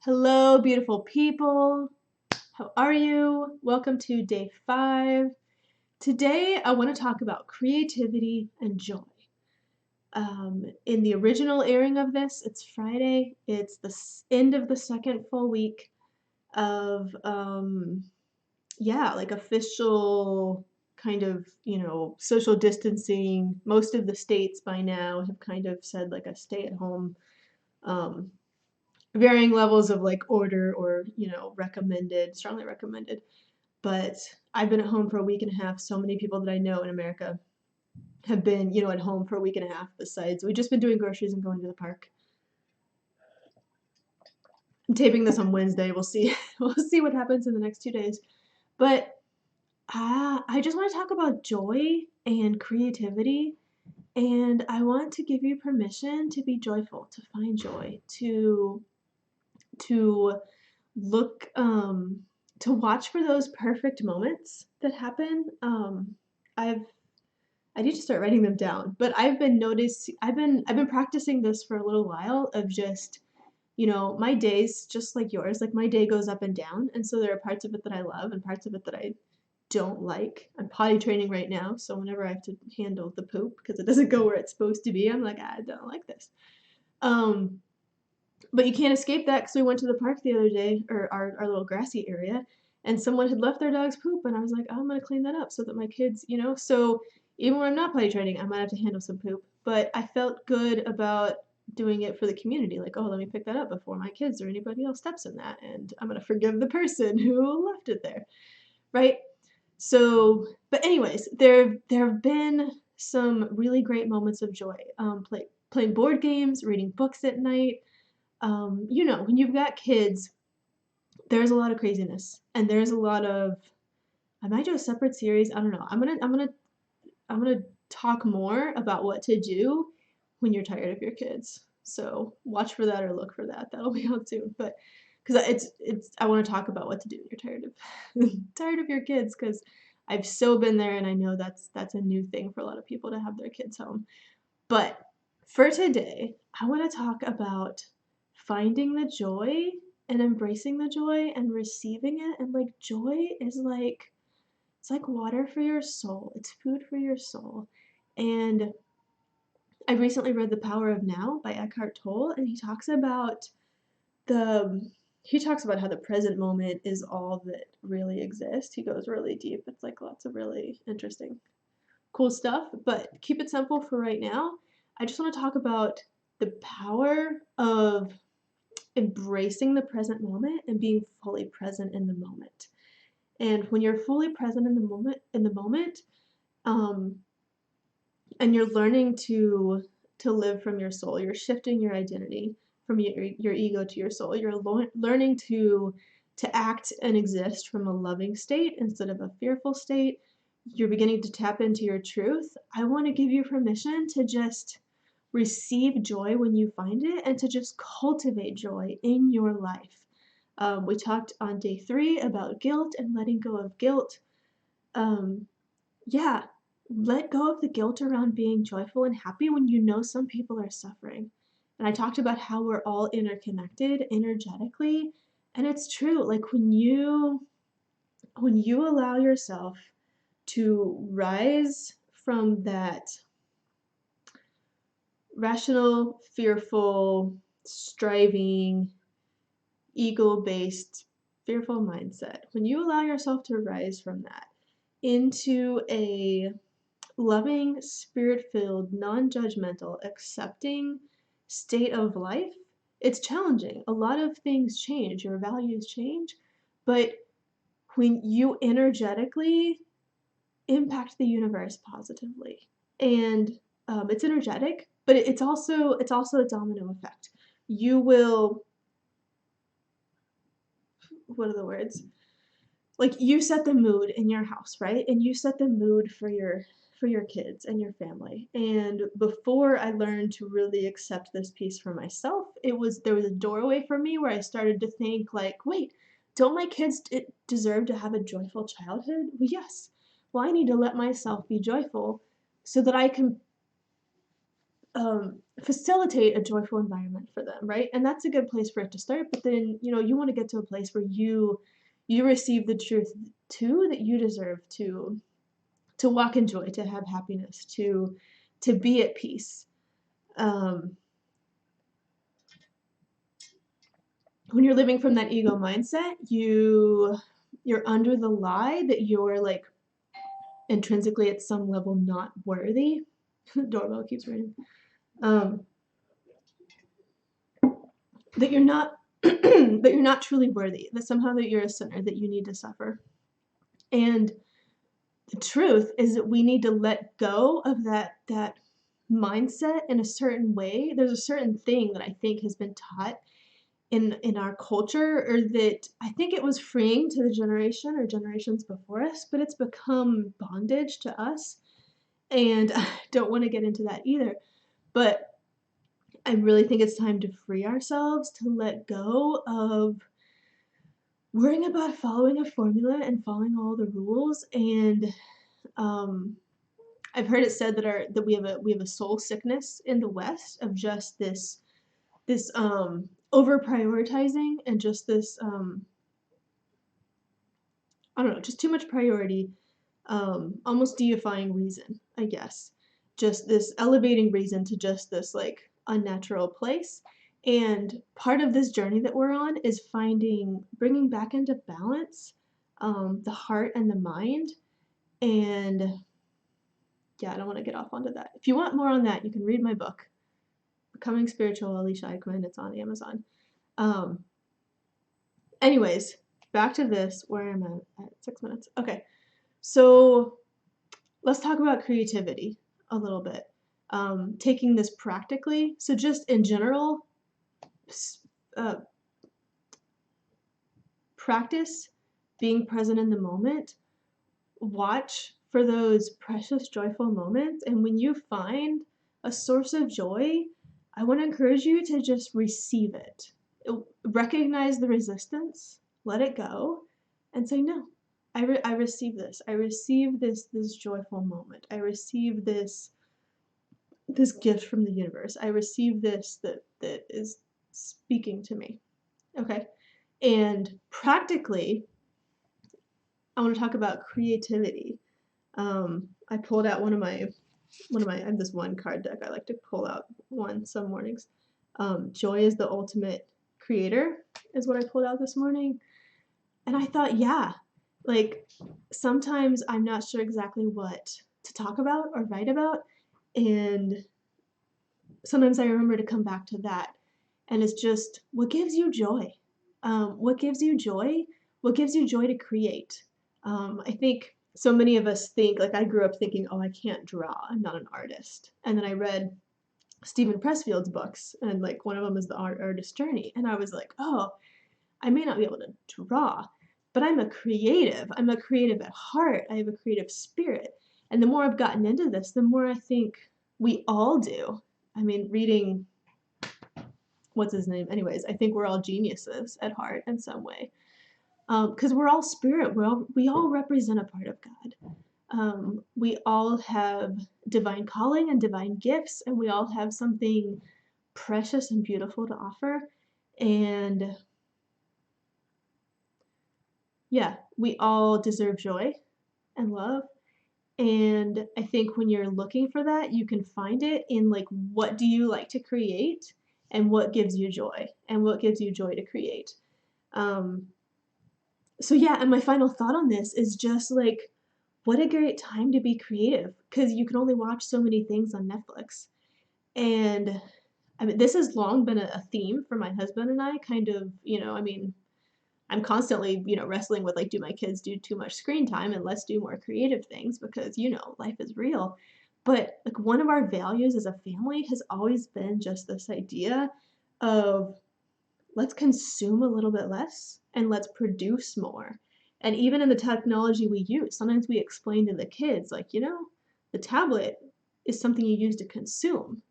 Hello, beautiful people. How are you? Welcome to day 5. Today, I want to talk about creativity and joy. In the original airing of this, it's Friday. It's the end of the second full week of, like official kind of, social distancing. Most of the states by now have kind of said like a stay at home um, varying levels of like order or recommended, strongly recommended. But I've been at home for a week and a half. So many people that I know in America have been at home for a week and a half. Besides, we've just been doing groceries and going to the park. I'm taping this on Wednesday. We'll see. We'll see what happens in the next 2 days. But I just want to talk about joy and creativity, and I want to give you permission to be joyful, to find joy, to look to watch for those perfect moments that happen. I've I need to start writing them down, but I've been practicing this for a little while of just, my days just like yours, like my day goes up and down, and so there are parts of it that I love and parts of it that I don't like. I'm potty training right now, so whenever I have to handle the poop because it doesn't go where it's supposed to be, I'm like, I don't like this. Um, but you can't escape that because we went to the park the other day, or our little grassy area, and someone had left their dog's poop, and I was like, oh, I'm gonna clean that up so that my kids, so even when I'm not potty training, I might have to handle some poop. But I felt good about doing it for the community, like, oh, let me pick that up before my kids or anybody else steps in that, and I'm gonna forgive the person who left it there, right? So, but anyways, there have been some really great moments of joy. Playing board games, reading books at night. When you've got kids, there's a lot of craziness, and there's a lot of. I might do a separate series. I don't know. I'm gonna talk more about what to do when you're tired of your kids. So watch for that or look for that. That'll be out soon. But because I want to talk about what to do when you're tired of tired of your kids, because I've so been there, and I know that's a new thing for a lot of people to have their kids home. But for today, I want to talk about finding the joy and embracing the joy and receiving it. And like, joy is like, it's like water for your soul, it's food for your soul. And I recently read The Power of Now by Eckhart Tolle, and the he talks about how the present moment is all that really exists. He goes really deep. It's like lots of really interesting cool stuff, but keep it simple for right now. I just want to talk about the power of embracing the present moment and being fully present in the moment. And when you're fully present in the moment, um, and you're learning to live from your soul, you're shifting your identity from your ego to your soul. You're learning to act and exist from a loving state instead of a fearful state. You're beginning to tap into your truth. I want to give you permission to just receive joy when you find it and to just cultivate joy in your life. We talked on day 3 about guilt and letting go of guilt. Um, yeah, let go of the guilt around being joyful and happy when you know some people are suffering. And I talked about how we're all interconnected energetically, and it's true. Like when you allow yourself to rise from that rational, fearful, striving, ego-based, fearful mindset, when you allow yourself to rise from that into a loving, spirit-filled, non-judgmental, accepting state of life, it's challenging. A lot of things change, your values change, but when you energetically impact the universe positively, and it's energetic, but it's also a domino effect. You will, what are the words? Like, you set the mood in your house, right? And you set the mood for your kids and your family. And before I learned to really accept this piece for myself, there was a doorway for me where I started to think like, wait, don't my kids deserve to have a joyful childhood? Well, yes. Well, I need to let myself be joyful so that I can facilitate a joyful environment for them, right? And that's a good place for it to start. But then, you want to get to a place where you receive the truth too, that you deserve to walk in joy, to have happiness, to be at peace. Um, when you're living from that ego mindset, you're under the lie that you're like intrinsically at some level not worthy. Doorbell keeps ringing. Um, that you're not that you're not truly worthy, that somehow that you're a sinner, that you need to suffer. And the truth is that we need to let go of that mindset in a certain way. There's a certain thing that I think has been taught in our culture, or that I think it was freeing to the generation or generations before us, but it's become bondage to us. And I don't want to get into that either. But I really think it's time to free ourselves, to let go of worrying about following a formula and following all the rules. And um, I've heard it said that we have a soul sickness in the West of just this over prioritizing, and just this I don't know, just too much priority, almost deifying reason, I guess. Just this elevating reason to just this like unnatural place. And part of this journey that we're on is bringing back into balance the heart and the mind. And yeah, I don't want to get off onto that. If you want more on that, you can read my book, Becoming Spiritual, Alicia Eichmann. It's on Amazon. Um, anyways, back to this, where I'm at 6 minutes. Okay, so let's talk about creativity a little bit. Taking this practically, so just in general, uh, practice being present in the moment. Watch for those precious, joyful moments. And when you find a source of joy, I want to encourage you to just receive it. Recognize the resistance, let it go, and say, no, I receive this. I receive this joyful moment. I receive this gift from the universe. I receive this that is speaking to me. Okay. And practically, I want to talk about creativity. I pulled out I have this one card deck I like to pull out some mornings. Joy is the ultimate creator is what I pulled out this morning. And I thought, yeah, like sometimes I'm not sure exactly what to talk about or write about. And sometimes I remember to come back to that. And it's just what gives you joy? What gives you joy? What gives you joy to create? I think so many of us think, like I grew up thinking, oh, I can't draw. I'm not an artist. And then I read Stephen Pressfield's books, and like one of them is The Artist's Journey. And I was like, oh, I may not be able to draw, but I'm a creative. I'm a creative at heart. I have a creative spirit. And the more I've gotten into this, the more I think we all do. I mean, reading, what's his name? Anyways, I think we're all geniuses at heart in some way. Because we're all spirit. We all represent a part of God. We all have divine calling and divine gifts, and we all have something precious and beautiful to offer. And yeah, we all deserve joy and love. And I think when you're looking for that, you can find it in like, what do you like to create, and what gives you joy, and what gives you joy to create. Um, so yeah, and my final thought on this is just like, what a great time to be creative, because you can only watch so many things on Netflix. And I mean, this has long been a theme for my husband and I, kind of, I mean, I'm constantly, wrestling with like, do my kids do too much screen time, and let's do more creative things, because, life is real. But like one of our values as a family has always been just this idea of let's consume a little bit less and let's produce more. And even in the technology we use, sometimes we explain to the kids, like, the tablet is something you use to consume.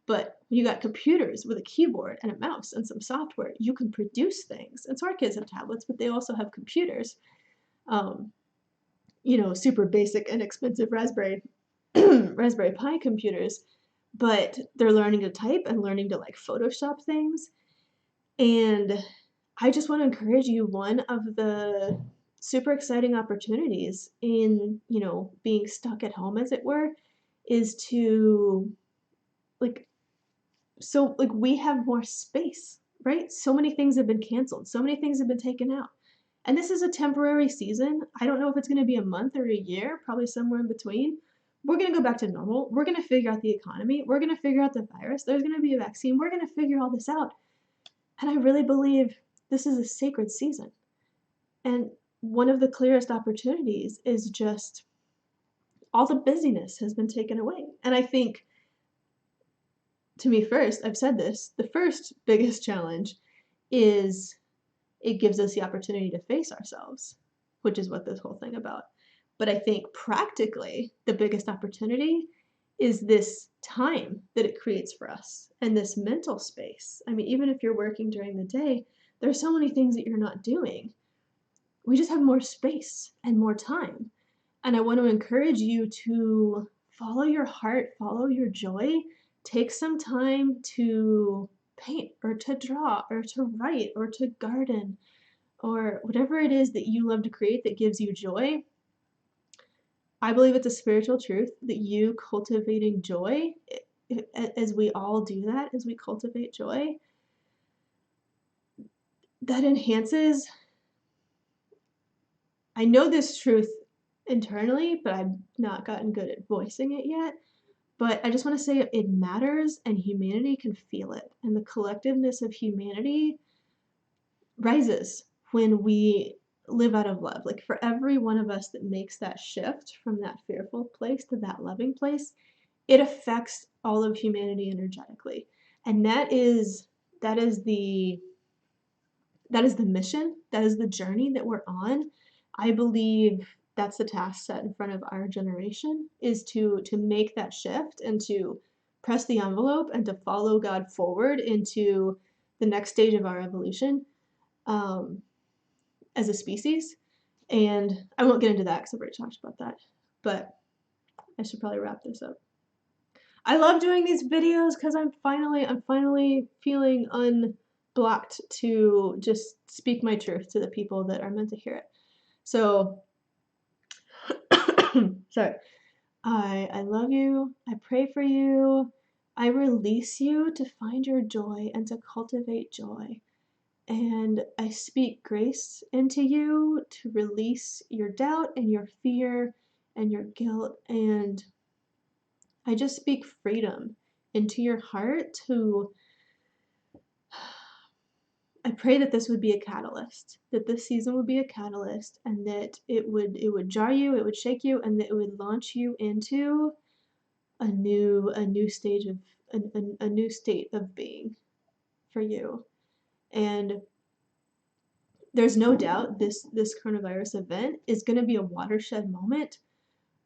But when you got computers with a keyboard and a mouse and some software, you can produce things. And so our kids have tablets, but they also have computers. Um, super basic and expensive Raspberry Raspberry Pi computers. but they're learning to type and learning to like Photoshop things. And I just want to encourage you, one of the super exciting opportunities in, being stuck at home, as it were, is to like, so like we have more space, right? So many things have been canceled, so many things have been taken out. And this is a temporary season. I don't know if it's going to be a month or a year, probably somewhere in between. We're going to go back to normal. We're going to figure out the economy. We're going to figure out the virus. There's going to be a vaccine. We're going to figure all this out. And I really believe this is a sacred season. And one of the clearest opportunities is just all the busyness has been taken away. And I think, to me, first, I've said this, the first biggest challenge is it gives us the opportunity to face ourselves, which is what this whole thing about. But I think practically the biggest opportunity is this time that it creates for us and this mental space. I mean, even if you're working during the day, there's so many things that you're not doing. We just have more space and more time. And I want to encourage you to follow your heart, follow your joy, take some time to paint or to draw or to write or to garden or whatever it is that you love to create that gives you joy. I believe it's a spiritual truth that you cultivating joy, as we all do that, as we cultivate joy, that enhances. I know this truth internally, but I've not gotten good at voicing it yet. But I just want to say it matters, and humanity can feel it. And the collectiveness of humanity rises when we live out of love. Like for every one of us that makes that shift from that fearful place to that loving place, it affects all of humanity energetically. And that is the mission, that is the journey that we're on. I believe that's the task set in front of our generation, is to make that shift and to press the envelope and to follow God forward into the next stage of our evolution, um, as a species. And I won't get into that because I've already talked about that, but I should probably wrap this up. I love doing these videos because I'm finally feeling unblocked to just speak my truth to the people that are meant to hear it. So, sorry. I love you. I pray for you. I release you to find your joy and to cultivate joy. And I speak grace into you to release your doubt and your fear and your guilt. And I just speak freedom into your heart to. I pray that this would be a catalyst, that this season would be a catalyst, and that it would jar you, it would shake you, and that it would launch you into a new stage of a new state of being for you. And there's no doubt this coronavirus event is going to be a watershed moment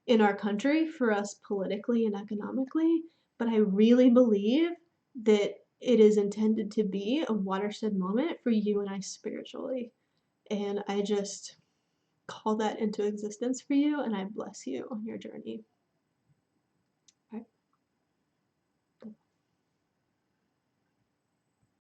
in our country for us politically and economically, but I really believe that it is intended to be a watershed moment for you and I spiritually. And I just call that into existence for you, and I bless you on your journey.